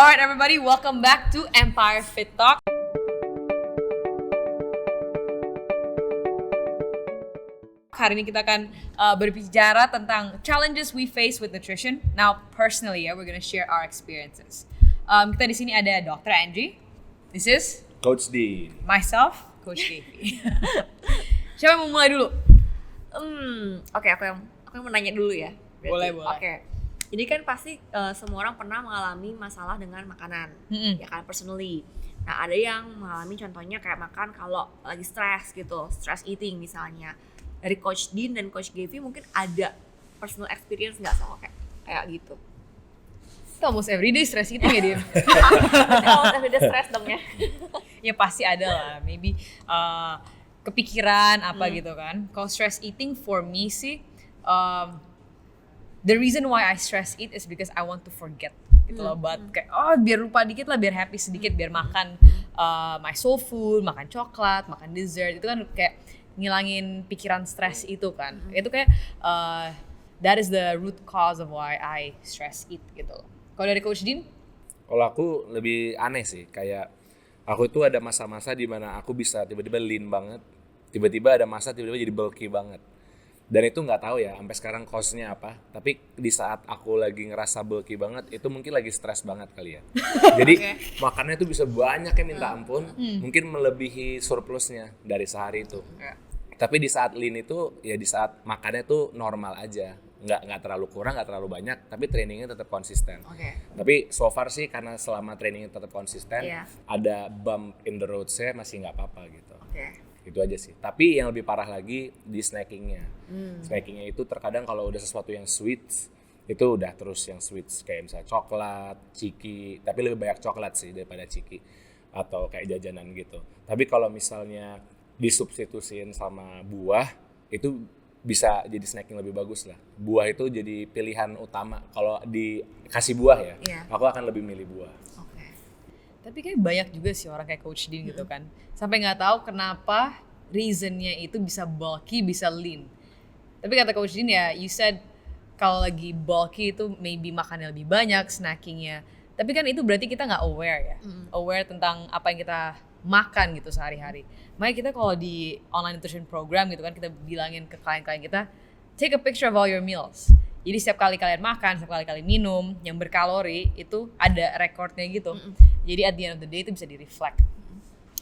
Alright everybody, welcome back to Empire Fit Talk. Hari ini kita akan berbicara tentang challenges we face with nutrition. Now personally we're gonna share our experiences. Kita di sini ada Dr. Angie. This is Coach D. Myself, Coach Davy. Siapa yang mau mulai dulu? Oke, aku yang mau nanya dulu ya. Boleh. Oke. Jadi kan pasti semua orang pernah mengalami masalah dengan makanan, ya kan, personally. Nah, ada yang mengalami contohnya kayak makan kalau lagi stres gitu, stress eating misalnya. Dari Coach Dean dan Coach Gavi mungkin ada personal experience nggak sama kayak gitu? Itu almost everyday stress eating ya dia. Kalau everyday stress dong ya. Ya pasti ada lah, maybe kepikiran apa gitu kan. Kalau stress eating for me sih, the reason why I stress eat is because I want to forget gitu loh. But kayak biar lupa dikit lah, biar happy sedikit, biar makan my soul food, makan coklat, makan dessert, itu kan kayak ngilangin pikiran stres itu kan. Itu kayak that is the root cause of why I stress eat gitu loh. Kalau dari Coach Dean? Kalau aku lebih aneh sih, kayak aku itu ada masa-masa di mana aku bisa tiba-tiba lean banget, tiba-tiba ada masa tiba-tiba jadi bulky banget. Dan itu nggak tahu ya sampai sekarang cause-nya apa. Tapi di saat aku lagi ngerasa bulky banget, itu mungkin lagi stres banget kali ya. Jadi makannya tuh bisa banyak ya minta ampun, mungkin melebihi surplusnya dari sehari itu. Tapi di saat lean itu ya di saat makannya tuh normal aja, nggak terlalu kurang, nggak terlalu banyak, tapi trainingnya tetap konsisten. Tapi so far sih karena selama trainingnya tetap konsisten, ada bump in the road saya masih nggak apa-apa gitu. Itu aja sih. Tapi yang lebih parah lagi di snackingnya. Snackingnya itu terkadang kalau udah sesuatu yang sweet, itu udah terus yang sweet, kayak misalnya coklat, ciki, tapi lebih banyak coklat sih daripada ciki, atau kayak jajanan gitu. Tapi kalau misalnya disubstitusin sama buah, itu bisa jadi snacking lebih bagus lah. Buah itu jadi pilihan utama. Kalau dikasih buah ya, aku akan lebih milih buah. Tapi kayak banyak juga sih orang kayak Coach Dean gitu kan. Sampai nggak tahu kenapa reasonnya itu bisa bulky, bisa lean. Tapi kata Coach Dean ya, you said kalau lagi bulky itu maybe makannya lebih banyak, snackingnya. Tapi kan itu berarti kita nggak aware ya. Aware tentang apa yang kita makan gitu sehari-hari. Makanya kita kalau di online nutrition program gitu kan, kita bilangin ke klien-klien kita, take a picture of all your meals. Jadi setiap kali kalian makan, setiap kali kalian minum yang berkalori itu ada recordnya gitu. Jadi at the end of the day itu bisa di-reflect.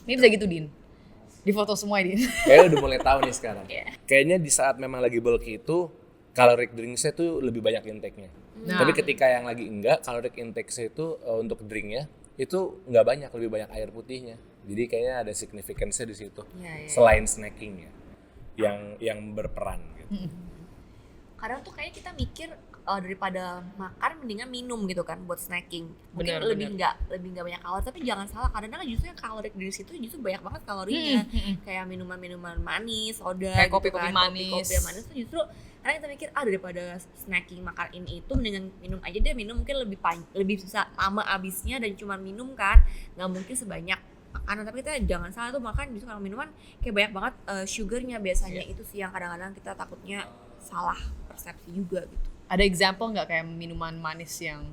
Ini bisa gitu, Din. Di foto semua, Din. Kayaknya udah mulai tahu nih sekarang. Kayaknya di saat memang lagi bulky itu, caloric drink-nya tuh lebih banyak intake-nya. Tapi ketika yang lagi enggak, caloric intake-nya itu untuk drink-nya itu nggak banyak, lebih banyak air putihnya. Jadi kayaknya ada signifikansinya di situ. Selain snacking ya, yang berperan gitu. Kadang tuh kayaknya kita mikir daripada makan mendingan minum gitu kan buat snacking. Mungkin Bener, lebih nggak banyak kalori, tapi jangan salah, kadang-kadang justru yang kalori dari situ justru banyak banget kalorinya. Kayak minuman-minuman manis, soda, kayak gitu kopi-kopi kan. manis. Kopi manis tuh justru karena kita mikir daripada snacking makan ini itu mendingan minum aja deh. Minum mungkin lebih bisa lama abisnya dan cuma minum kan, nggak mungkin sebanyak makanan. Tapi kita jangan salah tuh, makan justru kalau minuman kayak banyak banget sugarnya biasanya. Itu sih yang kadang-kadang kita takutnya salah persepsi juga gitu. Ada example nggak kayak minuman manis yang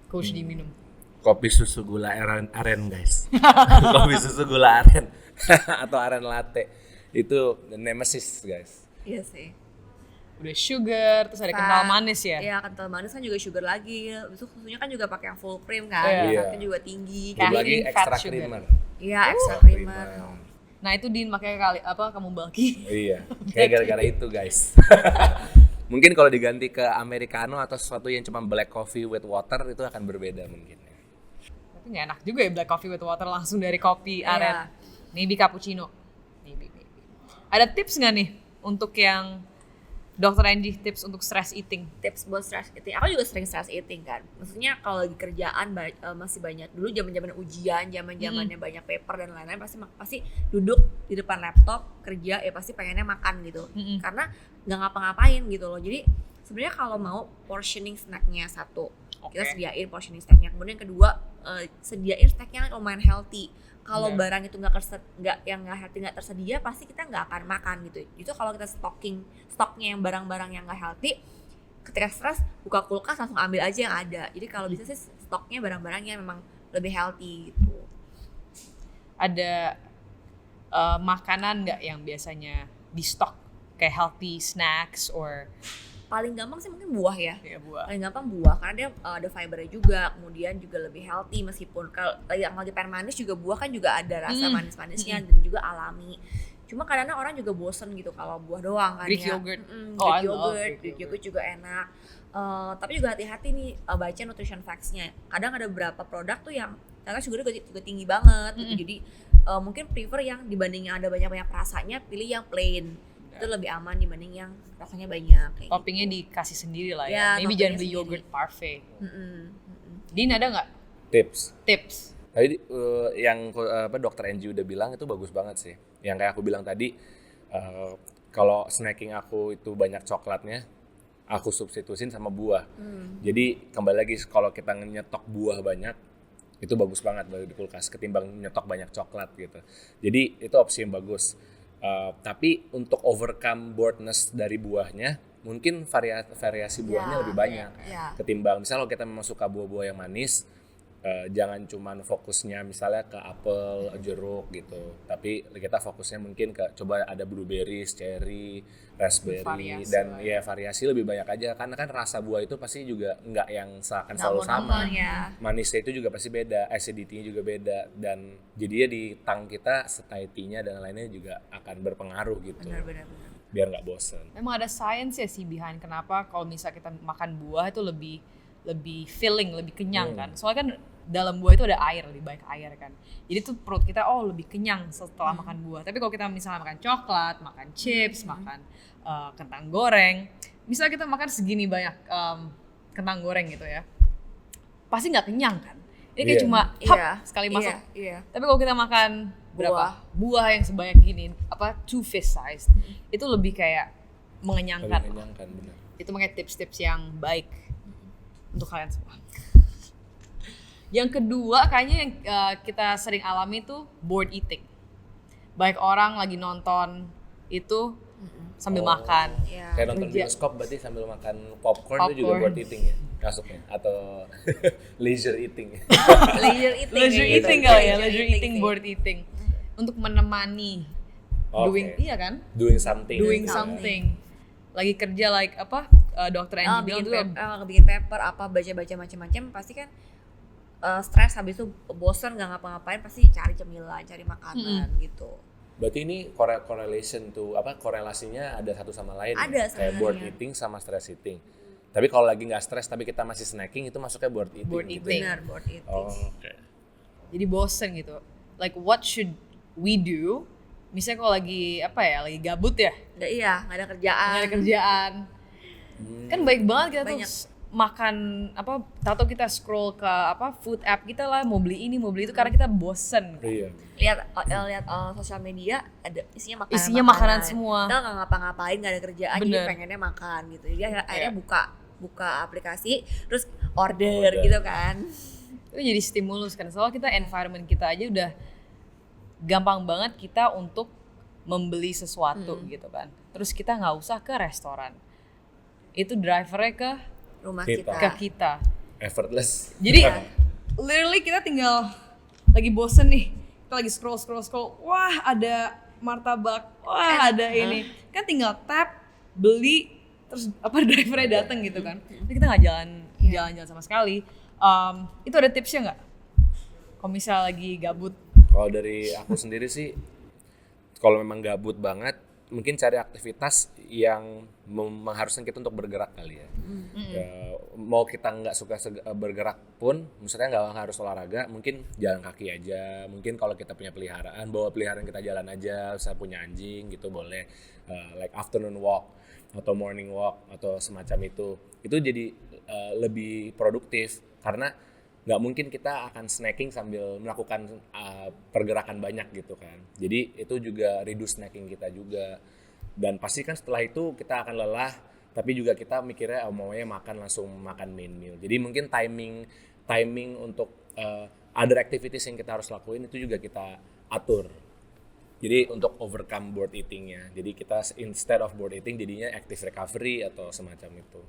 Coach Dean minum? Kopi susu gula aren guys. Kopi susu gula aren atau aren latte itu nemesis guys. Iya sih. Udah sugar, terus ada kental manis ya? Iya, kental manis kan juga sugar lagi. Terus susunya kan juga pakai yang full cream kan. Fat-nya juga tinggi. Belum lagi Fat extra sugar. creamer. Iya, extra creamer. Nah itu Din makanya kamu bulky. Iya, kayak gara-gara itu guys. Mungkin kalau diganti ke americano atau sesuatu yang cuma black coffee with water itu akan berbeda mungkin. Tapi nggak enak juga ya black coffee with water langsung dari kopi aren. Maybe cappuccino. Maybe. Ada tips nggak nih untuk yang Dr. Angie, tips untuk stress eating? Tips buat stress eating. Aku juga sering stress eating kan. Maksudnya kalau lagi kerjaan masih banyak. Dulu zaman-zaman ujian, zaman-zamannya banyak paper dan lain-lain, pasti duduk di depan laptop kerja ya pasti pengennya makan gitu. Karena nggak ngapa-ngapain gitu loh. Jadi sebenarnya kalau mau portioning snacknya satu, kita sediain portioning snacknya. Kemudian yang kedua, sediain snacknya yang lumayan healthy. Kalau barang itu nggak tersedia, pasti kita nggak akan makan gitu. Itu kalau kita stoknya yang barang-barang yang nggak healthy, ketika stres buka kulkas langsung ambil aja yang ada. Jadi kalau bisa sih stoknya barang-barang yang memang lebih healthy gitu. Ada makanan nggak yang biasanya di stok kayak healthy snacks or Paling gampang sih mungkin buah ya. ya buah? Paling gampang buah karena dia ada fibernya juga, kemudian juga lebih healthy meskipun kalau yang lagi pengen manis juga buah kan juga ada rasa manis-manisnya dan juga alami. Cuma kadang-kadang orang juga bosen gitu kalau buah doang kan Greek ya. yogurt. Greek I love yogurt, Greek Greek yogurt juga enak. Tapi juga hati-hati nih baca nutrition facts-nya. Kadang ada beberapa produk tuh yang ternyata sugarnya juga tinggi banget gitu. Jadi mungkin prefer yang dibanding yang ada banyak-banyak rasanya, pilih yang plain. Itu lebih aman dibanding yang rasanya banyak kayak Toppingnya gitu. dikasih sendiri lah Ya, ya. Maybe toppingnya jangan beli sendiri. yogurt parfait. Mm-mm. Din ada nggak Tips. tips? Tadi yang dokter Angie udah bilang itu bagus banget sih. Yang kayak aku bilang tadi, kalau snacking aku itu banyak coklatnya, aku substitusin sama buah. Jadi kembali lagi kalau kita nyetok buah banyak, itu bagus banget di kulkas ketimbang nyetok banyak coklat gitu. Jadi itu opsi yang bagus. Tapi untuk overcome boredness dari buahnya, mungkin variasi buahnya lebih banyak ya. ketimbang misalnya kalau kita memang suka buah-buah yang manis, jangan cuman fokusnya misalnya ke apel, jeruk gitu, tapi kita fokusnya mungkin ke coba ada blueberries, cherry, raspberry, Variasi dan lah ya variasi lebih banyak aja karena kan rasa buah itu pasti juga nggak yang akan Nggak selalu sama. monoton ya. Manisnya itu juga pasti beda, acidity-nya juga beda, dan jadinya di tang kita satiety-nya dan lainnya juga akan berpengaruh gitu. Benar. Biar nggak bosen. Memang ada science ya sih behind kenapa kalau misalnya kita makan buah itu lebih filling, lebih kenyang kan. Soalnya kan dalam buah itu ada air, lebih banyak air kan. Jadi tuh perut kita lebih kenyang setelah makan buah. Tapi kalau kita misalnya makan coklat, makan chips, makan kentang goreng, misalnya kita makan segini banyak kentang goreng gitu ya, pasti nggak kenyang kan. Ini kayak Iya. cuma sekali masuk. Iya. Tapi kalau kita makan berapa? Buah. Buah yang sebanyak gini, two fist size, itu lebih kayak mengenyangkan. Lebih mengenyangkan, benar. Itu makanya tips-tips yang baik untuk kalian semua. Yang kedua kayaknya yang kita sering alami itu bored eating. Baik orang lagi nonton itu sambil makan. Iya. Kayak nonton Kerja. bioskop berarti sambil makan popcorn itu juga Popcorn. buat eating ya masuknya, atau leisure eating. Leisure eating. Leisure kayak eating gitu. kali ya, leisure eating, sih. bored eating. Untuk menemani doing, Oke. iya kan? Doing something. Doing gitu. something. Lagi kerja like apa? Dokter Angie bilang tuh bikin paper apa baca-baca macam-macam pasti kan stres habis itu bosan nggak ngapa-ngapain pasti cari cemilan, cari makanan gitu. Berarti ini correlation tuh korelasinya ada satu sama lain. Ada ya? Kayak bored sebenarnya. eating sama stress eating. Tapi kalau lagi nggak stres tapi kita masih snacking itu masuknya bored eating. Bored gitu. eating. Benar, bored eating. Oh, oke. jadi bosen gitu. Like what should we do? Misalnya kalau lagi lagi gabut ya, Nggak ada kerjaan. nggak ada kerjaan. Kan baik banget kita Banyak. tuh makan tahu kita scroll ke food app kita lah, mau beli ini, mau beli itu karena kita bosen. Iya. lihat sosial media ada isinya makanan semua. Kita nggak ngapa-ngapain, nggak ada kerjaan, jadi Bener. pengennya makan gitu. Jadi akhirnya Iya. buka aplikasi terus order gitu kan. Itu jadi stimulus kan. Soalnya kita environment kita aja udah gampang banget kita untuk membeli sesuatu gitu kan. Terus kita nggak usah ke restoran. Itu drivernya ke Rumah Kita. kita. kita. Effortless. Jadi literally kita tinggal lagi bosen nih, kita lagi scroll, wah ada martabak, wah ada ini, kan tinggal tap, beli, terus drivernya datang gitu kan. Jadi kita nggak jalan-jalan sama sekali. Itu ada tipsnya nggak? Kalau misalnya lagi gabut, Kalau dari aku sendiri sih, kalau memang gabut banget, mungkin cari aktivitas yang mengharuskan kita untuk bergerak kali ya. Ya, mau kita nggak suka bergerak pun, misalnya nggak harus olahraga, mungkin jalan kaki aja. Mungkin kalau kita punya peliharaan, bawa peliharaan kita jalan aja. Saya punya anjing gitu boleh, like afternoon walk atau morning walk atau semacam itu. Itu jadi lebih produktif karena nggak mungkin kita akan snacking sambil melakukan pergerakan banyak gitu kan. Jadi itu juga reduce snacking kita juga. Dan pasti kan setelah itu kita akan lelah, tapi juga kita mikirnya maunya makan langsung makan main meal. Jadi mungkin timing untuk other activities yang kita harus lakuin itu juga kita atur. Jadi untuk overcome bored eating-nya. Jadi kita instead of bored eating jadinya active recovery atau semacam itu.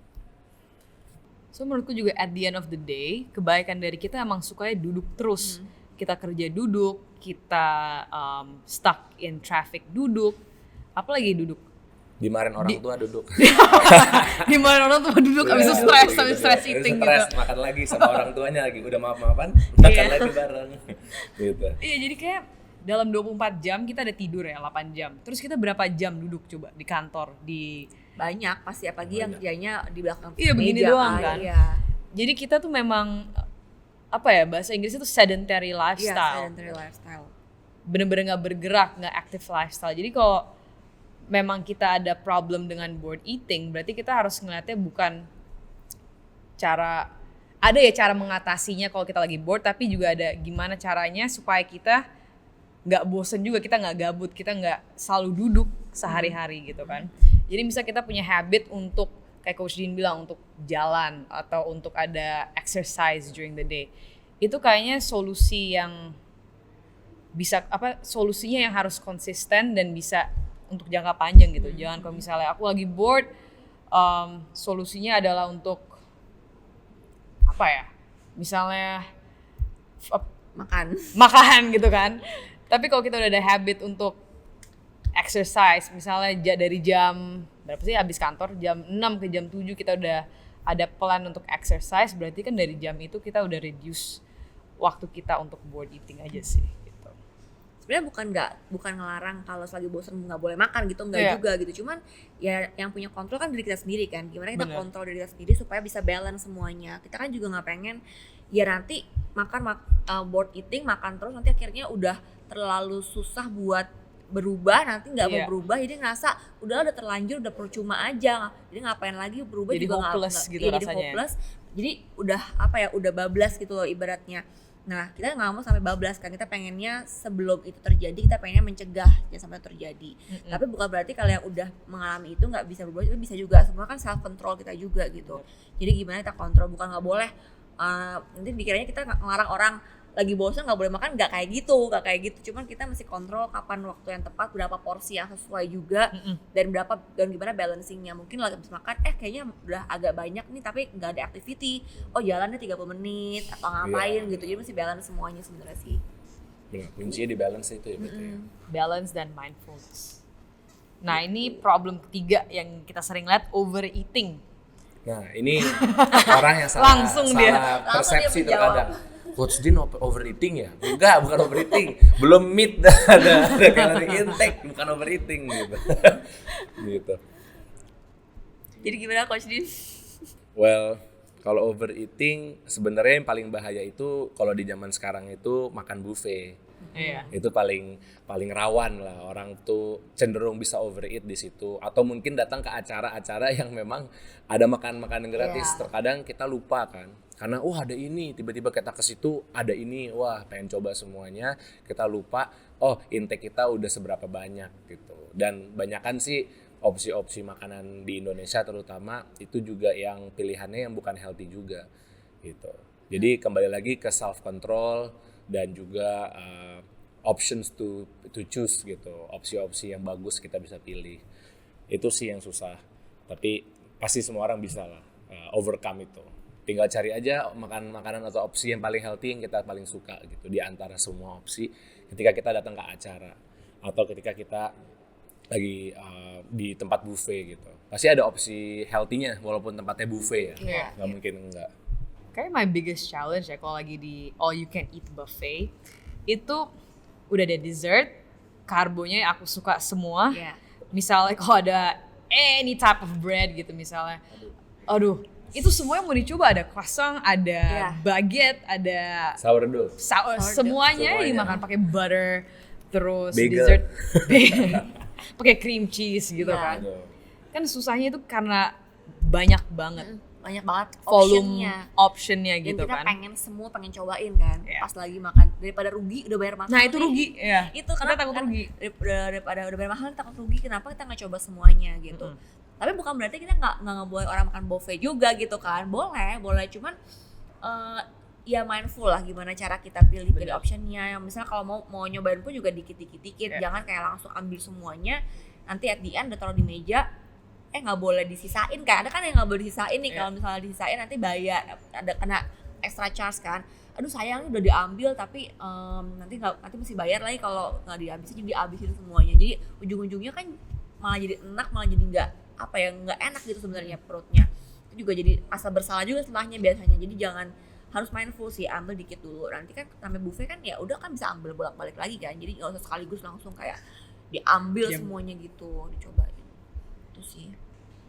So menurutku juga at the end of the day, kebaikan dari kita emang sukanya duduk terus. Kita kerja duduk, kita stuck in traffic duduk, apalagi duduk. Dimarahin orang tua duduk. Gimana orang tuh duduk abis itu stress eating gitu. Stres, makan lagi sama orang tuanya lagi. Udah maaf-maafan, makan lagi bareng. Gitu. Iya, jadi kayak dalam 24 jam kita ada tidur ya 8 jam. Terus kita berapa jam duduk coba di kantor, di Banyak pasti, apalagi yang kerjanya di belakang Iya, begini meja doang kan. Iya. Jadi kita tuh memang apa ya, bahasa Inggrisnya tuh sedentary Iya, lifestyle. sedentary lifestyle. Bener-bener gak bergerak, gak active lifestyle. Jadi kalau memang kita ada problem dengan bored eating, berarti kita harus ngeliatnya bukan ada ya cara mengatasinya kalau kita lagi bored, tapi juga ada gimana caranya supaya kita gak bosen juga, kita gak gabut, kita gak selalu duduk sehari-hari gitu kan. Jadi bisa kita punya habit untuk, kayak Coach Dean bilang, untuk jalan atau untuk ada exercise during the day. Itu kayaknya solusi yang bisa, solusinya yang harus konsisten dan bisa untuk jangka panjang gitu. Jangan kalau misalnya aku lagi bored, solusinya adalah untuk misalnya makan gitu kan. Tapi kalau kita udah ada habit untuk exercise, misalnya dari jam berapa sih habis kantor, jam 6 ke jam 7 kita udah ada plan untuk exercise, berarti kan dari jam itu kita udah reduce waktu kita untuk bored eating aja sih gitu. Sebenarnya bukan ngelarang kalau lagi bosan nggak boleh makan gitu, enggak juga gitu. Cuman ya yang punya kontrol kan diri kita sendiri kan. Gimana kita kontrol diri kita sendiri supaya bisa balance semuanya. Kita kan juga nggak pengen ya nanti bored eating, makan terus nanti akhirnya udah terlalu susah buat berubah, nanti nggak mau berubah, jadi ngerasa udah terlanjur, udah percuma aja, jadi ngapain lagi berubah, jadi juga hopeless nggak gitu jadi rasanya. hopeless, jadi udah bablas gitu loh ibaratnya. Nah kita nggak mau sampai bablas kan, kita pengennya sebelum itu terjadi, kita pengennya mencegah jangan sampai terjadi. Tapi bukan berarti kalau yang udah mengalami itu nggak bisa berubah, itu bisa juga, semua kan self control kita juga gitu. Jadi gimana kita kontrol, bukan nggak boleh nanti dikiranya kita ngelarang orang lagi bosan nggak boleh makan, nggak kayak gitu, cuman kita mesti kontrol kapan waktu yang tepat, berapa porsi yang sesuai juga, dan gimana balancingnya. Mungkin lagi habis makan kayaknya udah agak banyak nih tapi nggak ada activity, jalannya 30 menit atau ngapain gitu, jadi mesti balance semuanya sebenarnya sih. Benar, kuncinya di balance itu ya berarti. Balance dan mindfulness. Nah ini problem ketiga yang kita sering lihat, overeating. Nah ini orang yang salah persepsi terkadang. Coach Dean overeating ya? Enggak, bukan overeating. Belum meet ada calorie intake, bukan overeating gitu. Gitu. Jadi gimana Coach Dean? Well, kalau overeating sebenarnya yang paling bahaya itu kalau di zaman sekarang itu makan buffet. Iya. Itu paling rawan lah, orang tuh cenderung bisa overeat di situ, atau mungkin datang ke acara-acara yang memang ada makan-makanan gratis. Terkadang kita lupa kan, karena ada ini, tiba-tiba kita ke situ ada ini, wah pengen coba semuanya, kita lupa intake kita udah seberapa banyak gitu. Dan banyakan sih opsi-opsi makanan di Indonesia terutama itu juga yang pilihannya yang bukan healthy juga gitu. Jadi kembali lagi ke self control dan juga options to choose gitu, opsi-opsi yang bagus kita bisa pilih. Itu sih yang susah, tapi pasti semua orang bisa lah overcome itu. Tinggal cari aja makanan atau opsi yang paling healthy, yang kita paling suka gitu di antara semua opsi ketika kita datang ke acara atau ketika kita lagi di tempat buffet gitu. Pasti ada opsi healthy-nya walaupun tempatnya buffet ya. Nggak mungkin enggak. Kayak my biggest challenge ya kalau lagi di all you can eat buffet, itu udah ada dessert, karbonya aku suka semua. Misalnya kalau ada any type of bread gitu misalnya, itu semuanya mau dicoba, ada croissant, ada baguette, ada sourdough. Semuanya dimakan pakai butter, terus bagel. Dessert pakai cream cheese gitu kan. Kan susahnya itu karena banyak banget volume optionnya gitu kan. Dan kita pengen cobain kan, pas lagi makan, daripada rugi udah bayar mahal. Nah itu rugi ya. Itu karena takut rugi. Daripada udah bayar mahal takut rugi, kenapa kita nggak coba semuanya gitu. Tapi bukan berarti kita nggak boleh orang makan buffet juga gitu kan. Boleh cuman ya mindful lah gimana cara kita pilih optionnya. Misalnya kalau mau nyobain pun juga dikit. Jangan kayak langsung ambil semuanya, nanti at the end udah taruh di meja nggak boleh disisain kan, ada kan yang nggak boleh disisain nih, Iya. kalau misalnya disisain nanti bayar, ada kena extra charge kan. Aduh sayang udah diambil tapi nanti mesti bayar lagi kalau nggak dihabis, jadi dihabisin semuanya, jadi ujung-ujungnya kan malah jadi enak, malah jadi nggak enak gitu sebenarnya perutnya. Itu juga jadi rasa bersalah juga setelahnya biasanya. Jadi jangan, harus mindful sih, ambil dikit dulu, nanti kan sampai buffet kan ya udah kan bisa ambil bolak-balik lagi kan, jadi nggak usah sekaligus langsung kayak diambil Iya. semuanya gitu, dicobain itu sih.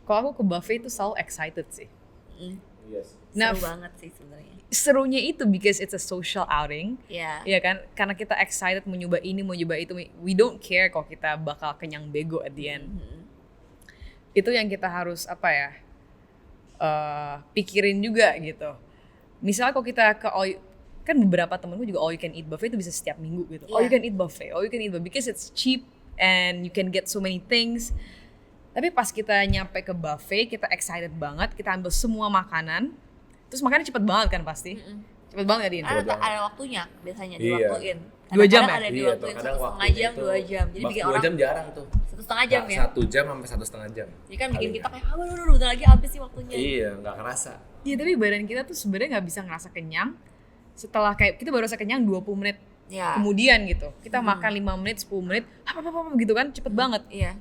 Kalau aku ke buffet itu selalu excited sih. Yes. Nah, Seru banget sih sebenarnya. Serunya itu because it's a social outing. Ya. Iya kan? Karena kita excited mau nyoba ini, mau nyoba itu. We don't care kalau kita bakal kenyang bego at the end. Itu yang kita harus pikirin juga gitu. Misalnya kalau kita ke kan beberapa temenku juga all you can eat buffet itu bisa setiap minggu gitu. All you Iya. can eat buffet, all you can eat buffet because it's cheap and you can get so many things. Tapi pas kita nyampe ke buffet, kita excited banget, kita ambil semua makanan. Terus makannya cepet banget kan pasti. Cepet banget gak Din? Ada waktunya biasanya Iya. diwaktuin. 2 jam Kadang-kadang ya? ada diwaktuin kadang 1,5 waktunya jam, itu 2 jam. Jadi bikin 2 orang jam jarang tuh. 1,5 jam ya. 1 jam sampai 1,5 jam. Jadi kan bikin Paling. kita kayak aduh bentar lagi habis sih waktunya. Iya, nggak kerasa. Iya, tapi badan kita tuh sebenarnya nggak bisa ngerasa kenyang setelah kayak kita baru rasa kenyang 20 menit Ya. kemudian gitu. Kita makan 5 menit, 10 menit, apa gitu kan, cepet banget. Iya.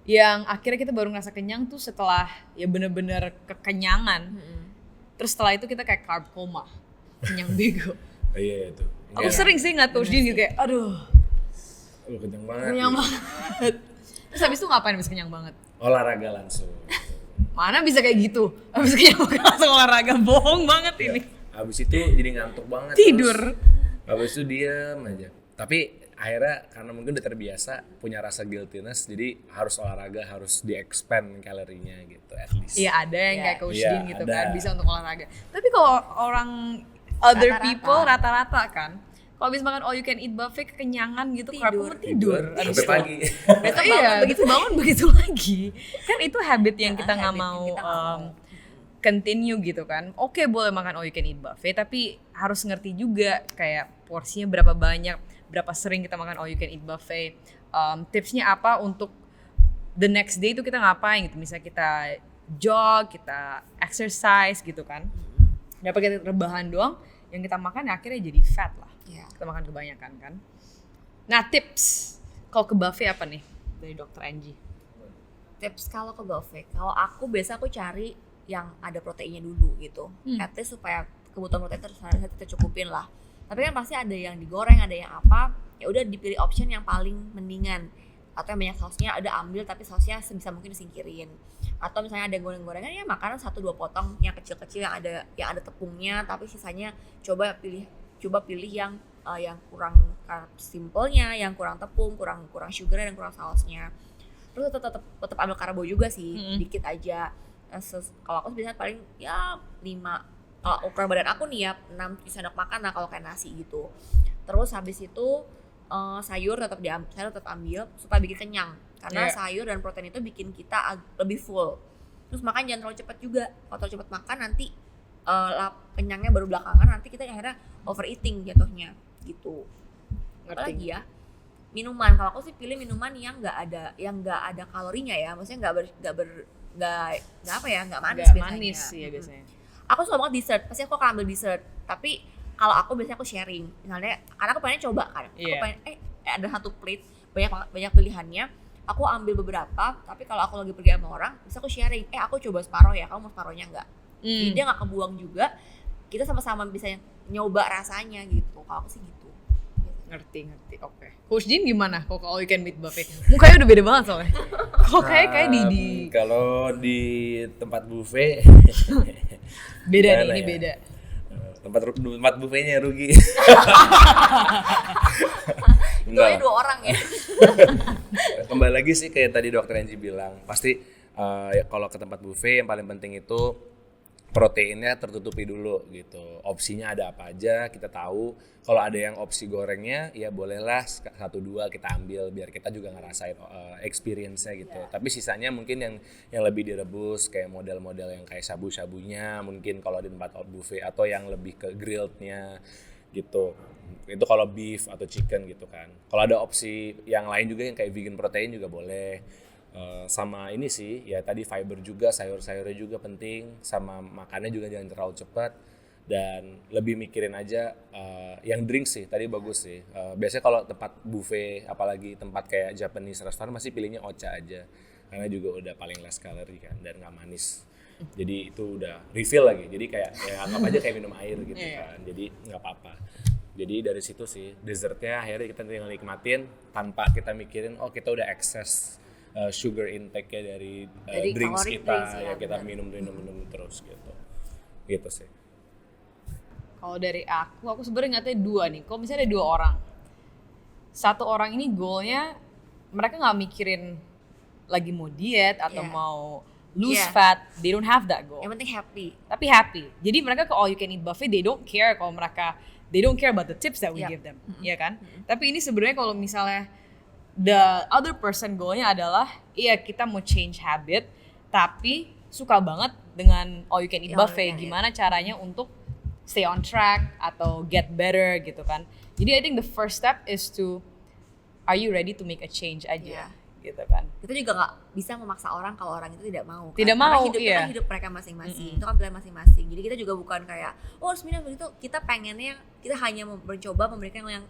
Yang akhirnya kita baru ngerasa kenyang tuh setelah ya bener-bener kekenyangan. Terus setelah itu kita kayak carb coma, kenyang bego. Iya itu. Aku sering sih ngeliat Coach Dean gitu kayak, aduh, Lu kenyang banget. kenyang gitu. banget. Terus habis itu ngapain habis kenyang banget? Olahraga langsung. Mana bisa kayak gitu? Habis kenyang banget langsung olahraga, bohong banget ini. Habis itu jadi ngantuk banget. Tidur. Terus, habis itu diem aja. Tapi akhirnya karena mungkin udah terbiasa punya rasa guiltiness, jadi harus olahraga, harus di-expand kalorinya gitu at least. Iya ada yang Iya. kayak Coach Iya, Dean gitu ada. kan, bisa untuk olahraga. Tapi kalau orang other Rata-rata. people rata-rata kan, kalau habis makan all you can eat buffet kekenyangan gitu, Tidur. carb coma tidur. Sampai Abis itu. pagi. Besok Iya, bangun begitu bangun begitu lagi. Kan itu habit yang kita nggak Habit yang mau kita nggak mau. continue gitu kan. Oke boleh makan all you can eat buffet, tapi harus ngerti juga kayak porsinya berapa banyak, berapa sering kita makan all you can eat buffet. Tipsnya apa untuk the next day itu kita ngapain gitu. Misalnya kita jog, kita exercise gitu kan. Dapat kita rebahan doang, yang kita makan ya akhirnya jadi fat lah. Iya. Kita makan kebanyakan kan. Nah tips kalau ke buffet apa nih dari Dr. Angie? Tips kalau ke buffet, kalau aku biasa aku cari yang ada proteinnya dulu gitu. At least supaya kebutuhan protein terus kita cukupin lah. Tapi kan pasti ada yang digoreng, ada yang apa, ya udah dipilih option yang paling mendingan. Atau yang banyak sausnya udah ambil tapi sausnya sebisa mungkin disingkirin. Atau misalnya ada goreng-gorengan ya makanan 1-2 potong yang kecil-kecil yang ada tepungnya, tapi sisanya coba pilih yang kurang simpelnya, yang kurang tepung, kurang sugar dan kurang sausnya. Terus tetap ambil karbo juga sih, dikit aja. Kalau aku biasanya paling ya 5, kalau ukuran badan aku nih ya 6 sendok makan lah kalau kayak nasi gitu. Terus habis itu sayur tetap ambil supaya bikin kenyang, karena Iya. sayur dan protein itu bikin kita lebih full. Terus makan jangan terlalu cepat juga, kalau terlalu cepat makan nanti kenyangnya baru belakangan, nanti kita akhirnya overeating jatuhnya gitu. Ngerti. Apalagi ya minuman, kalau aku sih pilih minuman yang nggak ada kalorinya ya, maksudnya nggak manis Nggak biasanya. manis sih ya biasanya. Aku suka banget dessert, pasti aku akan ambil dessert. Tapi kalau aku biasanya aku sharing, misalnya karena aku pengen coba kan, aku Iya. pengen ada satu plate banyak pilihannya, aku ambil beberapa. Tapi kalau aku lagi pergi sama orang, bisa aku sharing, aku coba separoh ya, kamu mau separohnya nggak? Jadi dia nggak kebuang juga, kita sama-sama bisa nyoba rasanya gitu. Kalau aku sih gitu. Ngerti, oke. Coach Dean gimana kalau ke all you can eat buffet? Mukanya udah beda banget soalnya. Kok kayak di Kalau di tempat buffet beda nih, gimana ini ya? beda. Tempat buffetnya rugi. Soalnya 2 orang ya. Kembali lagi sih kayak tadi Dokter Angie bilang, pasti ya kalau ke tempat buffet yang paling penting itu proteinnya tertutupi dulu gitu. Opsinya ada apa aja kita tahu. Kalau ada yang opsi gorengnya ya bolehlah 1-2 kita ambil biar kita juga ngerasain experience-nya gitu. Tapi sisanya mungkin yang lebih direbus kayak model-model yang kayak shabu-shabunya mungkin kalau di tempat buffet, atau yang lebih ke grilled-nya gitu. Itu kalau beef atau chicken gitu kan. Kalau ada opsi yang lain juga yang kayak vegan protein juga boleh. Sama ini sih, ya tadi fiber juga, sayur-sayurnya juga penting, sama makannya juga jangan terlalu cepat, dan lebih mikirin aja yang drink sih, tadi bagus sih. Biasanya kalau tempat buffet, apalagi tempat kayak Japanese restaurant, masih pilihnya ocha aja, karena juga udah paling less calorie kan, dan nggak manis. Jadi itu udah refill lagi, jadi kayak ya anggap aja kayak minum air gitu kan, jadi nggak apa-apa. Jadi dari situ sih, dessertnya akhirnya kita tinggal nikmatin tanpa kita mikirin, oh kita udah excess sugar intake-nya dari drinks caloric kita, drinks, ya kita benar. minum terus gitu. Gitu sih. Kalau dari aku sebenarnya ngatanya 2 nih. Kalau misalnya ada 2 orang, satu orang ini goalnya mereka nggak mikirin lagi mau diet atau Yeah. mau lose Yeah. fat, they don't have that goal. Yang penting happy. Tapi happy. Jadi mereka ke all you can eat buffet, they don't care kalau mereka, they don't care about the tips that we Yeah. give them, ya kan? Tapi ini sebenarnya kalau misalnya the other person goalnya adalah, iya kita mau change habit, tapi suka banget dengan all you can eat Yeah, all you buffet. can eat. Gimana caranya untuk stay on track atau get better gitu kan? Jadi I think the first step is to, are you ready to make a change aja, gitu kan? Kita juga nggak bisa memaksa orang kalau orang itu tidak mau. Tidak Karena mau, hidup itu iya. kan hidup mereka masing-masing. Itu kan pilihan masing-masing. Jadi kita juga bukan kayak, oh harus minum begitu. Kita pengennya, kita hanya mencoba memberikan yang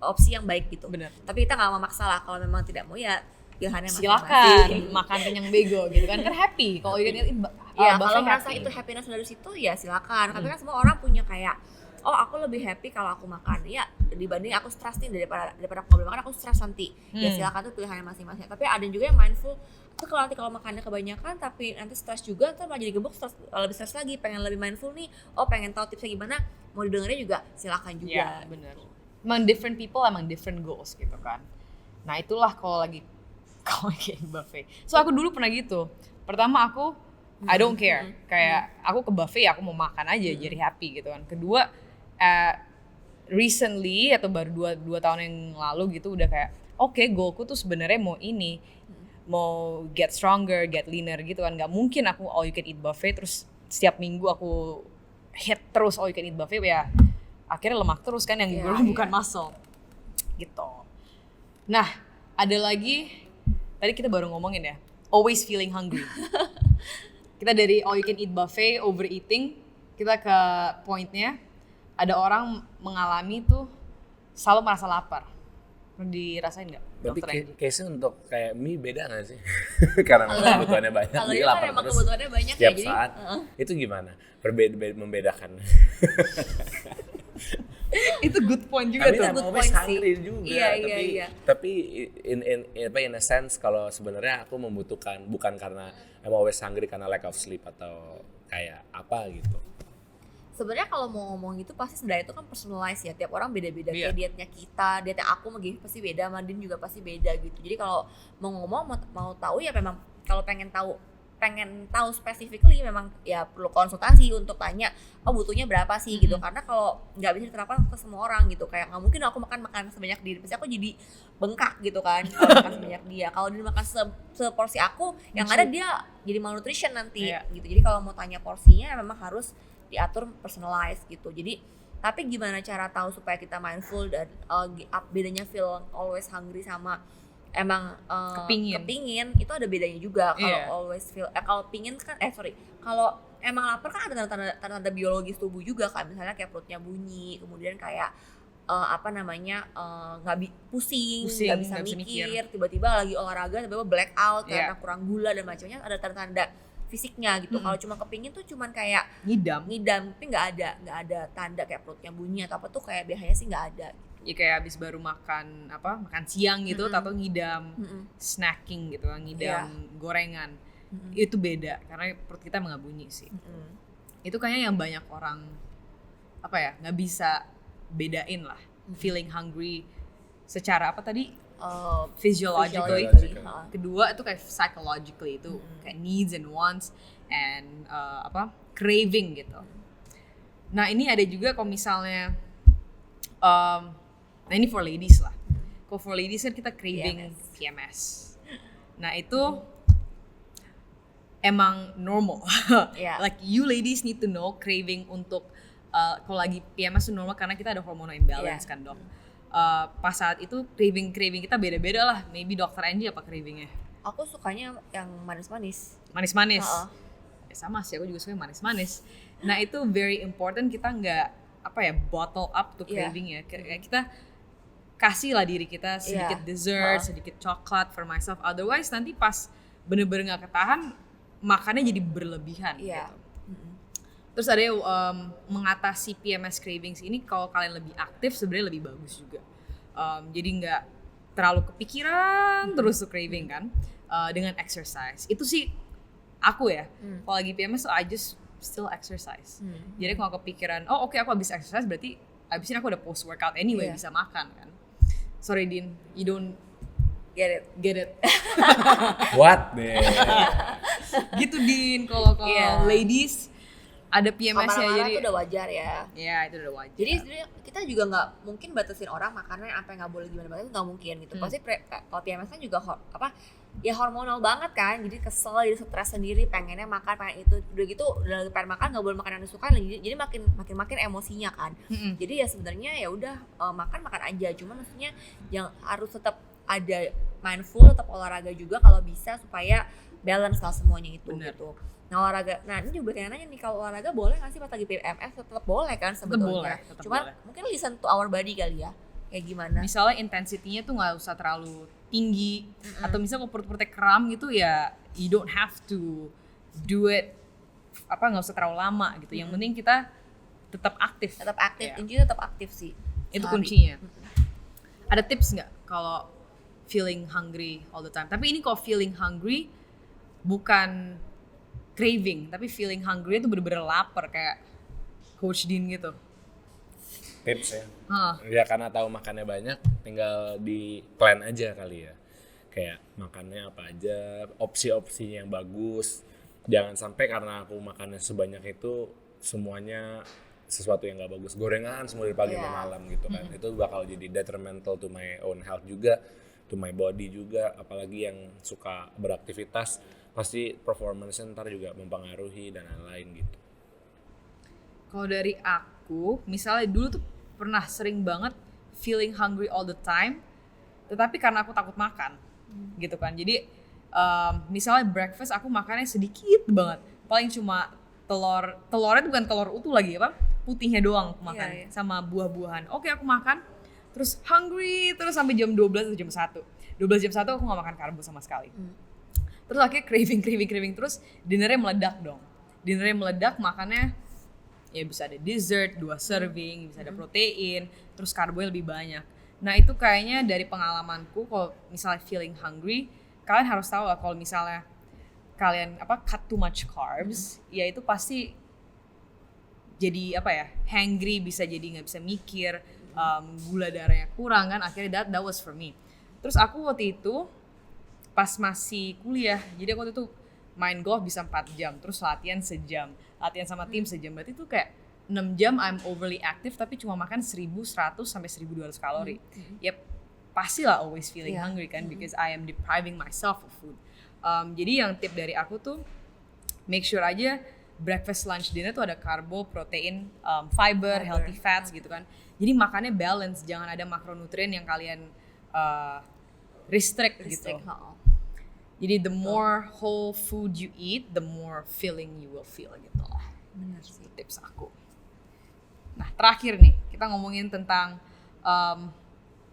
opsi yang baik gitu. Bener. Tapi kita nggak memaksa lah. Kalau memang tidak mau ya pilihannya Silakan masing-masing. makan kenyang bego gitu kan happy kalau you can eat Ya buffet kalau merasa happy. itu happiness dari situ ya silakan. Tapi kan semua orang punya kayak, oh aku lebih happy kalau aku makan ya dibanding aku stres nih daripada aku nggak boleh makan aku stres nanti. Ya silakan tuh pilihannya masing-masing. Tapi ada juga yang mindful. Tuh kalau nanti kalau makannya kebanyakan tapi nanti stres juga, ntar malah jadi gebuk, lebih stres lagi. Pengen lebih mindful nih. Oh pengen tahu tipsnya gimana? Mau didengerin juga silakan juga. Ya bener. Emang different people emang different goals gitu kan. Nah itulah kalau kayak buffet. So aku dulu pernah gitu. Pertama aku I don't care. Kayak aku ke buffet ya aku mau makan aja jadi happy gitu kan. Kedua recently atau baru 2 tahun yang lalu gitu udah kayak oke, goalku tuh sebenarnya mau ini. Mau get stronger, get leaner gitu kan. Gak mungkin aku all you can eat buffet terus setiap minggu aku hit terus all you can eat buffet ya akhirnya lemak terus kan yang Iya, bukan muscle gitu. Nah ada lagi tadi kita baru ngomongin ya always feeling hungry. Kita dari all you can eat buffet overeating kita ke pointnya ada orang mengalami tuh selalu merasa lapar. Pernah dirasain nggak? Tapi Dokter Angie? case-nya untuk kayak mie beda nggak sih? Karena kebutuhannya banyak, Kalau dia dia kan lapar emang terus kebutuhannya banyak setiap ya, jadi saat. Itu gimana? Membedakan. Itu good point juga I mean, tuh. I'm good always point hungry sih. juga, Iya, tapi iya. tapi in a sense kalau sebenarnya aku membutuhkan bukan karena I'm always hungry karena lack of sleep atau kayak apa gitu. sebenarnya kalau mau ngomong itu pasti sebenarnya itu kan personalized ya, tiap orang beda-beda. Iya. Kayak dietnya kita, dietnya aku mungkin pasti beda, Mandin juga pasti beda gitu. Jadi kalau mau ngomong mau tahu ya memang kalau pengen tahu specifically memang ya perlu konsultasi untuk tanya oh butuhnya berapa sih gitu, karena kalau nggak bisa diterapkan ke semua orang gitu, kayak nggak mungkin aku makan sebanyak dia, pasti aku jadi bengkak gitu kan kalau makan sebanyak dia. Kalau dia makan seporsi aku yang ada dia jadi malnutrition nanti. Iya. Gitu. Jadi kalau mau tanya porsinya memang harus diatur personalized gitu. Jadi tapi gimana cara tahu supaya kita mindful dan bedanya feel always hungry sama emang kepingin itu ada bedanya juga. Kalau Iya. always feel kalau pingin kan kalau emang lapar kan ada tanda-tanda biologis tubuh juga kan, misalnya kayak perutnya bunyi, kemudian kayak pusing, nggak bisa mikir, tiba-tiba lagi olahraga tiba-tiba black out karena kurang gula dan macamnya, ada tanda-tanda fisiknya gitu. Kalau cuma kepingin tuh cuman kayak ngidam tapi nggak ada tanda kayak perutnya bunyi atau apa tuh, kayak biasanya sih nggak ada. ya kayak abis baru makan siang gitu atau ngidam snacking gitu ngidam gorengan itu beda karena perut kita emang nggak bunyi sih. Itu kayaknya yang banyak orang nggak bisa bedain lah feeling hungry secara apa tadi physiologically. Kedua itu kayak psychologically, itu kayak needs and wants and craving gitu. Nah ini ada juga kalau misalnya nah ini for ladies lah. Kalau for ladies kan kita craving PMS. Nah itu emang normal. Yeah. Like you ladies need to know craving untuk kalau lagi PMS itu normal karena kita ada hormonal imbalance kan dok. Pas saat itu craving kita beda-beda lah. Maybe dokter Angie apa cravingnya? Aku sukanya yang manis-manis. Manis-manis. Heeh. Ya, sama sih, aku juga suka yang manis-manis. Nah itu very important, kita nggak bottle up tuh Iya. craving ya. Kayak kita kasih lah diri kita sedikit Iya. dessert, sedikit coklat for myself. Otherwise nanti pas bener-bener nggak ketahan, makannya jadi berlebihan. Iya. Gitu. Terus ada yang mengatasi PMS cravings ini, kalau kalian lebih aktif sebenarnya lebih bagus juga. Jadi nggak terlalu kepikiran terus tuh craving kan, dengan exercise. Itu sih aku ya. Kalau lagi PMS, I just still exercise. Jadi kalau kepikiran, oh oke, aku habis exercise berarti habis ini aku udah post workout anyway, Iya. bisa makan kan. Sorry Din, you don't Get it. get it. What deh. Gitu Din, kalau Iya. ladies ada PMS-nya Marah-marah jadi tuh udah wajar ya. ya itu udah wajar. Jadi sebenarnya kita juga nggak mungkin batasin orang makannya apa yang nggak boleh gimana itu nggak mungkin gitu. Pasti kalau PMS kan juga ya hormonal banget kan. Jadi kesel, jadi stres sendiri, pengennya makan, pengen itu. Udah gitu udah lagi pengen makan nggak boleh makan yang disukai lagi. Jadi makin emosinya kan. Jadi ya sebenarnya ya udah makan aja. Cuma maksudnya yang harus tetap ada mindful, tetap olahraga juga kalau bisa supaya balance lah semuanya itu. Bener. Gitu. Nah olahraga, nah ini juga pengen nanya nih, kalau olahraga boleh nggak sih pas lagi PMS? Tetap boleh kan sebetulnya. Tetap Cuman boleh. mungkin listen to our body kali ya, kayak gimana? Misalnya intensitinya tuh nggak usah terlalu tinggi, atau misalnya kalau perut-perutnya kram gitu ya, you don't have to do it nggak usah terlalu lama gitu. Yang penting kita tetap aktif. Tetap aktif, Ya. intinya tetap aktif sih. Itu sehari. kuncinya. Ada tips nggak kalau feeling hungry all the time? Tapi ini kalau feeling hungry bukan craving, tapi feeling hungry itu bener-bener lapar kayak Coach Dean gitu. Tips ya. Hah. Ya karena tahu makannya banyak, tinggal di plan aja kali ya. Kayak makannya apa aja, opsi-opsinya yang bagus. Jangan sampai karena aku makannya sebanyak itu semuanya sesuatu yang gak bagus. Gorengan semua dari pagi sampai malam gitu kan. Itu bakal jadi detrimental to my own health juga, to my body juga. Apalagi yang suka beraktivitas, pasti performance ntar juga mempengaruhi dan lain-lain gitu. Kalau dari aku, misalnya dulu tuh pernah sering banget feeling hungry all the time, tetapi karena aku takut makan, gitu kan. Jadi misalnya breakfast aku makannya sedikit banget, paling cuma telurnya tuh bukan telur utuh lagi putihnya doang aku makan. Iya. Sama buah-buahan. Oke, aku makan, terus hungry terus sampai jam 12 atau jam 1. 12 jam 1 aku gak makan karbo sama sekali. Terus akhirnya craving terus, dinernya meledak dong. Dinernya meledak, makannya ya bisa ada dessert, 2 serving, bisa ada protein, terus karbonya lebih banyak. Nah itu kayaknya dari pengalamanku, kalau misalnya feeling hungry, kalian harus tahu lah kalau misalnya kalian cut too much carbs, ya itu pasti jadi hangry, bisa jadi nggak bisa mikir, gula darahnya kurang kan, akhirnya that was for me. Terus aku waktu itu pas masih kuliah, jadi aku waktu itu main golf bisa 4 jam, terus latihan sejam, latihan sama tim sejam, berarti itu kayak 6 jam I'm overly active tapi cuma makan 1.100 sampai 1.200 kalori. Ya pastilah always feeling hungry kan, because I am depriving myself of food. Jadi yang tip dari aku tuh, make sure aja breakfast, lunch, dinner tuh ada karbo, protein, fiber, healthy fats gitu kan. Jadi makannya balance, jangan ada makronutrien yang kalian restrict gitu. Jadi the more whole food you eat, the more filling you will feel gitu lah. Benar sih. Tips aku. Nah terakhir nih, kita ngomongin tentang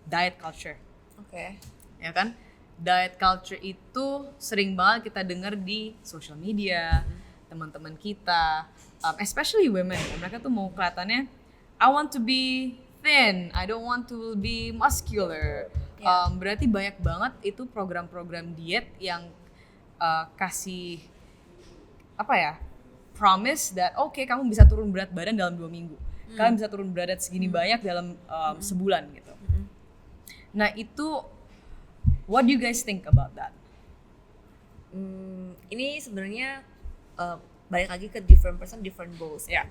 diet culture. Oke. Ya kan? Diet culture itu sering banget kita dengar di social media, teman-teman kita, especially women. Mereka tuh mau kelihatannya, I want to be thin, I don't want to be muscular. Berarti banyak banget itu program-program diet yang kasih promise that kamu bisa turun berat badan dalam 2 minggu. Kalian bisa turun berat segini banyak dalam sebulan gitu. Nah itu, what do you guys think about that? Ini sebenarnya balik lagi ke different person, different goals. Ya.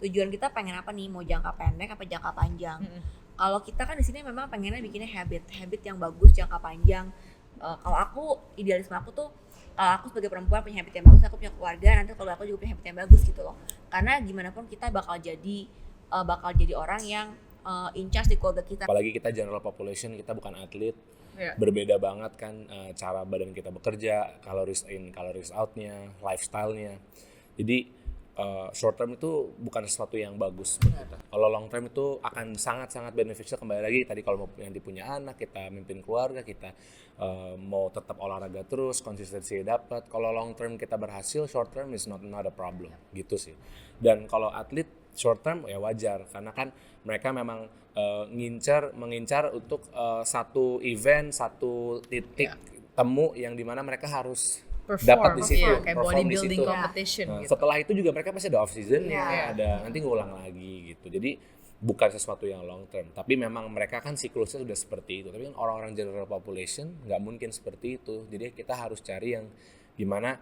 Tujuan kita pengen apa nih? Mau jangka pendek apa jangka panjang? Kalau kita kan di sini memang pengennya bikinnya habit yang bagus jangka panjang. Kalau aku, idealisme aku tuh, kalau aku sebagai perempuan punya habit yang bagus, aku punya keluarga, nanti kalau aku juga punya habit yang bagus gitu loh. Karena gimana pun kita bakal jadi orang yang in charge di keluarga kita. Apalagi kita general population, kita bukan atlet. Iya. Berbeda banget kan cara badan kita bekerja, calories in, calories out-nya, lifestyle-nya. Jadi short term itu bukan sesuatu yang bagus buat kita. Kalau long term itu akan sangat-sangat beneficial. Kembali lagi tadi, kalau mau yang punya anak, kita mimpin keluarga, kita mau tetap olahraga terus, konsistensi dapat. Kalau long term kita berhasil, short term is not a problem gitu sih. Dan kalau atlet short term ya wajar, karena kan mereka memang mengincar untuk satu event, satu titik temu yang dimana mereka harus dapat di situ, kayak perform di bodybuilding situ. competition Nah, gitu. setelah itu juga mereka pasti ada off season, ada nanti ngulang lagi gitu. Jadi bukan sesuatu yang long term, tapi memang mereka kan siklusnya sudah seperti itu. Tapi kan orang-orang general population nggak mungkin seperti itu. Jadi kita harus cari yang gimana,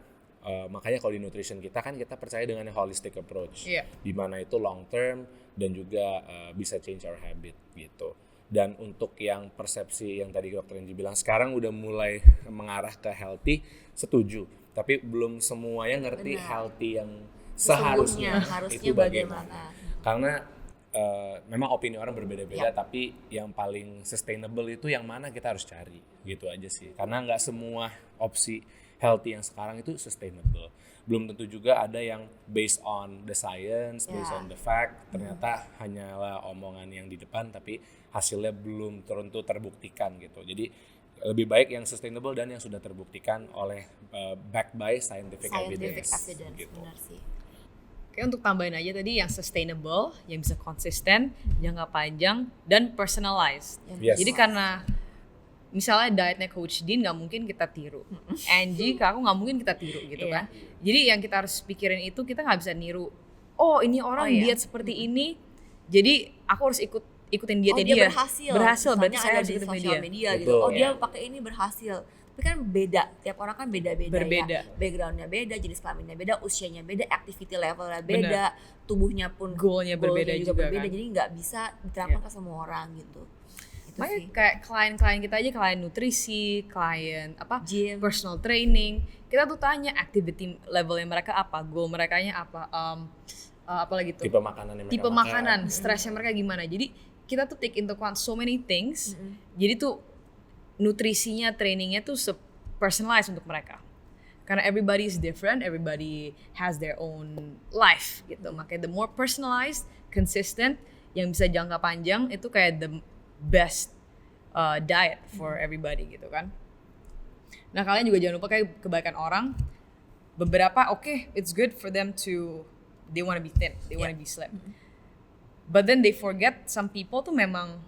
makanya kalau di nutrition kita kan kita percaya dengan holistic approach, di mana itu long term dan juga bisa change our habit gitu. Dan untuk yang persepsi yang tadi Dr. Angie bilang, sekarang udah mulai mengarah ke healthy, setuju. Tapi belum semuanya ngerti healthy yang seharusnya itu bagaimana. Karena memang opini orang berbeda-beda, tapi yang paling sustainable itu yang mana kita harus cari, gitu aja sih. Karena nggak semua opsi healthy yang sekarang itu sustainable. Belum tentu juga ada yang based on the science, based on the fact, ternyata hanyalah omongan yang di depan, tapi hasilnya belum tentu terbuktikan gitu. Jadi lebih baik yang sustainable dan yang sudah terbuktikan oleh backed by scientific evidence gitu. Benar sih. Oke, untuk tambahin aja tadi yang sustainable, yang bisa konsisten, jangka panjang, dan personalized. Yes. Jadi karena misalnya dietnya Coach Dean nggak mungkin kita tiru, Angie ke aku nggak mungkin kita tiru gitu kan. Jadi yang kita harus pikirin itu, kita nggak bisa niru. Oh ini orang diet seperti ini, jadi aku harus ikutin dietnya dia. Berhasil, berarti saya harus ikutin sosial media gitu. Oh dia pakai ini berhasil. Tapi kan beda, tiap orang kan beda-beda ya. Backgroundnya beda, jenis kelaminnya beda, usianya beda, activity levelnya beda, tubuhnya pun goalnya berbeda juga kan. Jadi nggak bisa diterapkan ke semua orang gitu. Makanya kayak klien-klien kita aja, klien nutrisi, klien gym, personal training, kita tuh tanya activity levelnya mereka apa, goal merekanya apa, apalagi tuh tipe makanan yang mereka tipe makanan, stresnya mereka gimana. Jadi kita tuh take into account so many things. Jadi tuh nutrisinya, trainingnya tuh personalized untuk mereka. Karena everybody is different, everybody has their own life gitu. Makanya the more personalized, consistent, yang bisa jangka panjang, itu kayak the best diet for everybody gitu kan. Nah kalian juga jangan lupa kayak kebaikan orang. Beberapa it's good for them to, they wanna be thin, they wanna be slim. But then they forget some people tuh memang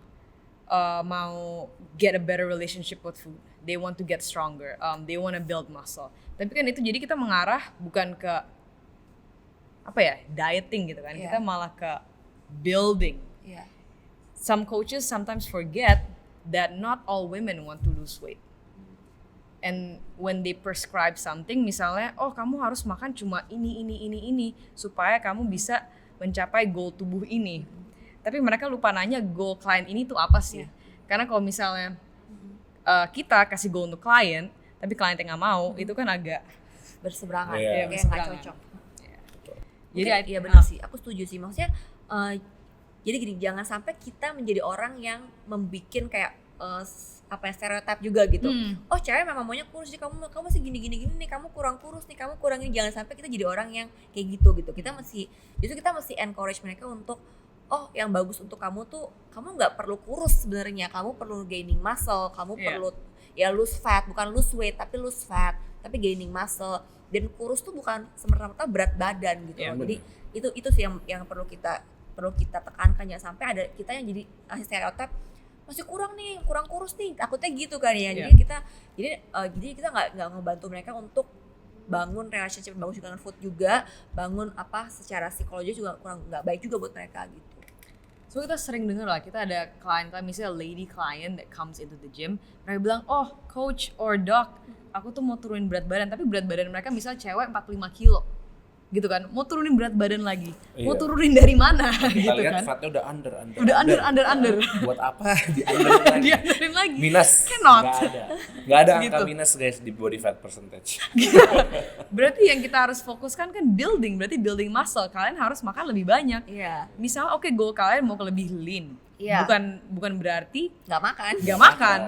mau get a better relationship with food. They want to get stronger, they wanna build muscle. Tapi kan itu jadi kita mengarah bukan ke dieting gitu kan. Kita malah ke building. Some coaches sometimes forget that not all women want to lose weight. And when they prescribe something, misalnya, kamu harus makan cuma ini supaya kamu bisa mencapai goal tubuh ini. Tapi mereka lupa nanya goal klien ini tuh apa sih? Karena kalau misalnya kita kasih goal untuk klien, tapi klien yang nggak mau, itu kan agak berseberangan, kayak nggak cocok. Jadi iya benar sih, aku setuju sih. Maksudnya jadi gini, jangan sampai kita menjadi orang yang membikin kayak stereotip juga gitu. Oh cewek memang maunya kurus sih, kamu masih gini nih, kamu kurang kurus nih, kamu kurang ini. Jangan sampai kita jadi orang yang kayak gitu. Kita mesti encourage mereka untuk yang bagus untuk kamu tuh, kamu nggak perlu kurus sebenarnya, kamu perlu gaining muscle, kamu perlu lose fat, bukan lose weight tapi lose fat, tapi gaining muscle. Dan kurus tuh bukan semerta-merta berat badan gitu. Jadi itu sih yang perlu kita tekankan, jangan sampai ada kita yang jadi stereotip masih kurang kurus nih, takutnya gitu kan ya. Jadi kita nggak ngebantu mereka untuk bangun relationship bagus juga dengan food, juga bangun secara psikologi juga nggak baik juga buat mereka gitu. So kita sering dengar lah, kita ada klien-klien, misalnya lady client that comes into the gym, mereka bilang, coach or doc, aku tuh mau turunin berat badan, tapi berat badan mereka misalnya cewek 45 kilo gitu kan, mau turunin berat badan lagi, mau turunin dari mana kita gitu lihat kan. fatnya udah under. Buat apa Dianderin lagi. Minus. Cannot. Nggak ada angka minus guys di body fat percentage. Berarti yang kita harus fokuskan kan building muscle. Kalian harus makan lebih banyak. Misal goal kalian mau ke lebih lean, Iya. Bukan berarti Nggak makan. nggak makan.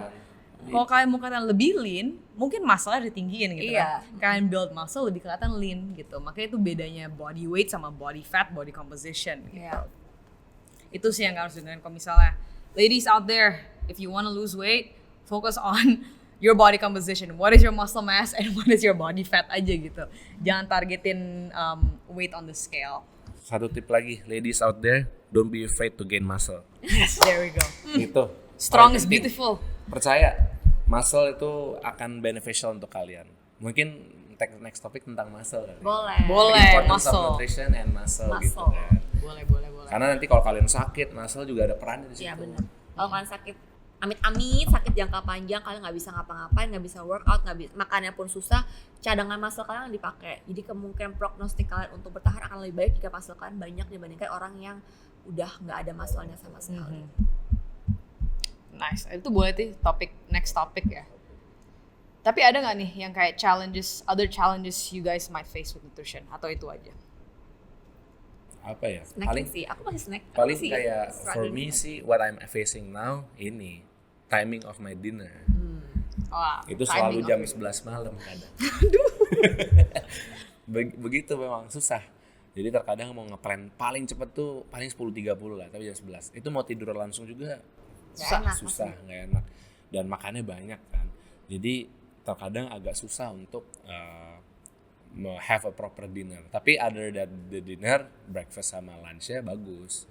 Kalau kalian mau kelihatan lebih lean, mungkin muscle-nya ditinggiin gitu Iya. kan. Kalian build muscle lebih kelihatan lean gitu. Makanya itu bedanya body weight sama body fat, body composition gitu. Iya. Itu sih yang harus didengerin kalau misalnya ladies out there, if you wanna lose weight, focus on your body composition. What is your muscle mass and what is your body fat aja gitu. Jangan targetin weight on the scale. Satu tip lagi, ladies out there, don't be afraid to gain muscle. Yes, there we go. Gitu. Strong Paling is penting. beautiful. Percaya, muscle itu akan beneficial untuk kalian. Mungkin next topic tentang muscle kali. Boleh, Importance of muscle. nutrition and muscle gitu Muscle. kan. Boleh. Karena nanti kalau kalian sakit, muscle juga ada perannya di situ. Iya benar. Kalau kalian sakit amit-amit, sakit jangka panjang, kalian nggak bisa ngapa-ngapain, nggak bisa workout, nggak bisa makannya pun susah, cadangan muscle kalian dipakai. Jadi kemungkinan prognostik kalian untuk bertahan akan lebih baik jika muscle kalian banyak dibandingkan orang yang udah nggak ada muscle-nya sama sekali. Nice. Itu boleh tuh next topic ya. Tapi ada nggak nih yang kayak other challenges you guys might face with nutrition atau itu aja? Apa ya? Snacking sih, aku masih snack. Paling Aku sih kayak for struggling me snack. sih what I'm facing now ini timing of my dinner. Wah, Itu timing selalu of jam it. 11 malam kadang. Begitu memang susah. Jadi terkadang mau ngeplan paling cepet tuh paling 10.30 lah, tapi jam 11. Itu mau tidur langsung juga susah, nggak enak. Dan makannya banyak kan. Jadi terkadang agak susah untuk have a proper dinner. Tapi other than the dinner, breakfast sama lunch-nya bagus.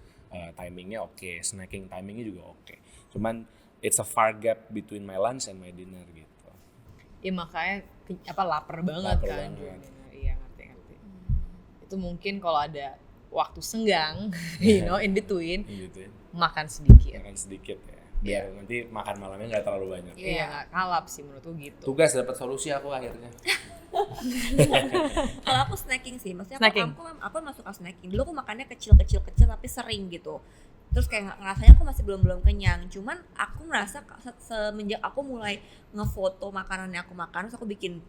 Timingnya oke, snacking timingnya juga oke. Cuman it's a far gap between my lunch and my dinner gitu. Ya makanya lapar banget Lapar kan. banget. Iya ngerti. Itu mungkin kalau ada waktu senggang, in between, Gitu ya. makan sedikit. Makan sedikit ya. Biar nanti makan malamnya nggak terlalu banyak. Iya nggak kalap sih menurutku gitu. Tugas dapat solusi aku akhirnya. Kalau aku snacking sih, maksudnya Snacking. aku emang suka snacking. Dulu aku makannya kecil tapi sering gitu. Terus kayak ngerasanya aku masih belum kenyang. Cuman aku merasa semenjak aku mulai ngefoto makanan yang aku makan, terus aku bikin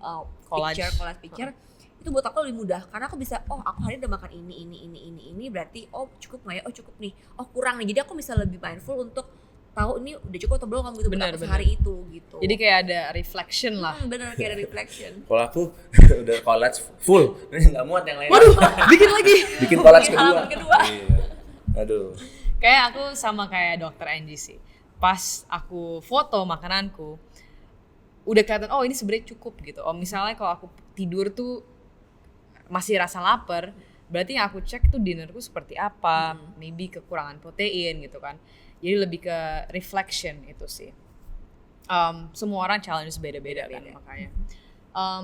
Collage. collage picture, itu buat aku lebih mudah karena aku bisa aku hari ini udah makan ini berarti cukup nggak ya, cukup nih, kurang nih. Jadi aku bisa lebih mindful untuk tahu ini udah cukup atau belum gitu buat Benar, aku benar. sehari itu gitu. Jadi kayak ada reflection lah. Bener kayak ada reflection. Kalau aku udah collage full, nggak muat yang lain. Waduh, bikin lagi. Bikin collage Bikin kedua. halaman kedua. Iya. Aduh. Kayak aku sama kayak Dr. Angie sih. Pas aku foto makananku, udah kelihatan ini sebenarnya cukup gitu. Misalnya kalau aku tidur tuh masih rasa lapar, berarti yang aku cek tuh dinnerku seperti apa, maybe kekurangan protein gitu kan. Jadi lebih ke reflection itu sih. Semua orang challenge beda-beda kan makanya.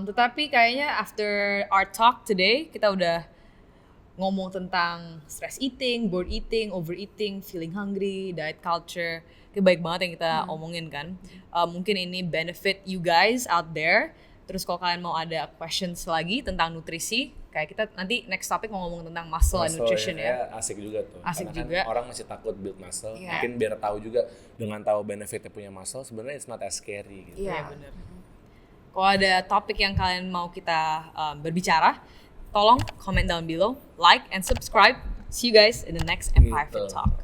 Tetapi kayaknya after our talk today, kita udah ngomong tentang stress eating, bored eating, overeating, feeling hungry, diet culture. Kayak baik banget yang kita omongin kan. Mungkin ini benefit you guys out there. Terus kalau kalian mau ada questions lagi tentang nutrisi, kayak kita nanti next topic mau ngomong tentang muscle and nutrition ya. Asik juga tuh. Asik Karena juga. Kan orang masih takut build muscle. Iya. Mungkin biar tahu juga dengan tahu benefitnya punya muscle, sebenarnya it's not as scary gitu. Iya. Iya bener. Kalau ada topik yang kalian mau kita berbicara, tolong comment down below, like and subscribe. See you guys in the next Empire Fit Gitu. Talk.